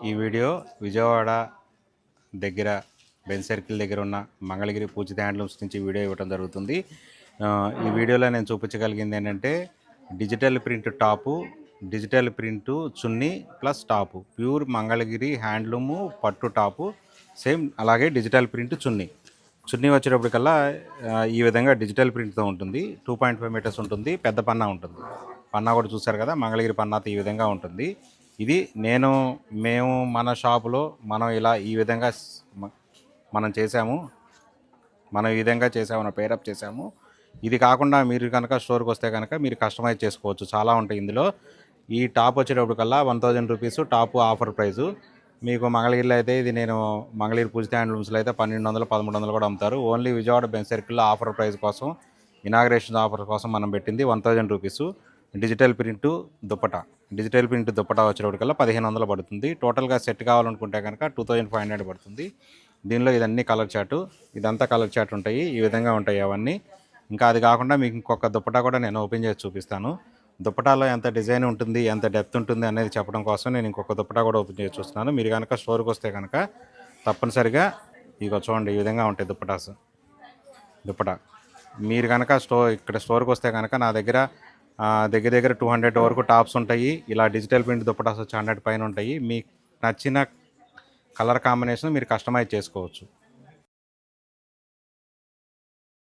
ఈ వీడియో విజయవాడ దగ్గర Benz circle దగ్గర ఉన్న మంగళగిరి పూజిత హ్యాండ్లూమ్స్ నుంచి వీడియో ఇవ్వడం జరుగుతుంది. ఈ వీడియోలో నేను చూపించగలిగింది ఏంటంటే digital print top, digital print chunni plus top, pure Mangalagiri handloom పట్టు టాపు, సేమ్ అలాగే డిజిటల్ ప్రింట్ చున్నీ వచ్చేటప్పటికల్లా ఈ విధంగా డిజిటల్ ప్రింట్తో ఉంటుంది. 2.5 మీటర్స్ ఉంటుంది. పెద్ద పన్నా ఉంటుంది. పన్నా కూడా చూసారు కదా, మంగళగిరి పన్నాతో ఈ విధంగా ఉంటుంది. ఇది మేము మన షాపులో ఈ విధంగా మనం ఈ విధంగా చేసాము, పేరప్ చేసాము. ఇది కాకుండా మీరు కనుక స్టోర్కి వస్తే కనుక మీరు కస్టమైజ్ చేసుకోవచ్చు. చాలా ఉంటాయి ఇందులో. ఈ టాప్ వచ్చేటప్పటికల్లా 1000 రూపీస్ టాపు ఆఫర్ ప్రైజు. మీకు మంగళగిరిలో అయితే ఇది నేను మంగళగిరి పూజిత హ్యాండ్లూమ్స్లో అయితే 1200, 1300 కూడా అమ్ముతారు. ఓన్లీ విజయవాడ బెంజ్ సర్కిల్లో ఆఫర్ ప్రైస్ కోసం, ఇనాగ్రేషన్ ఆఫర్ కోసం మనం పెట్టింది 1000 రూపీసు. డిజిటల్ ప్రింట్ దుప్పటా వచ్చేటప్పటికల్లా 1500 పడుతుంది. టోటల్గా సెట్ కావాలనుకుంటే కనుక 2500 పడుతుంది. దీనిలో ఇదన్నీ కలర్ చార్టు, ఇదంతా కలర్ చార్ట్ ఉంటాయి. ఈ విధంగా ఉంటాయి అవన్నీ. ఇంకా అది కాకుండా మీకు ఇంకొక దుప్పటా కూడా నేను ఓపెన్ చేసి చూపిస్తాను. దుప్పటాలో ఎంత డిజైన్ ఉంటుంది, ఎంత డెప్త్ ఉంటుంది అనేది చెప్పడం కోసం నేను ఇంకొక దుప్పటా కూడా ఓపెన్ చేసి చూస్తున్నాను. మీరు కనుక స్టోర్కి వస్తే కనుక తప్పనిసరిగా ఇగో చూడండి, ఈ విధంగా ఉంటాయి దుప్పటా. మీరు కనుక ఇక్కడ స్టోర్కి వస్తే కనుక నా దగ్గర దగ్గర 200 వరకు టాప్స్ ఉంటాయి. ఇలా డిజిటల్ ప్రింట్ దుప్పటాస్ వచ్చి 100 పైన ఉంటాయి. మీకు నచ్చిన కలర్ కాంబినేషన్ మీరు కస్టమైజ్ చేసుకోవచ్చు.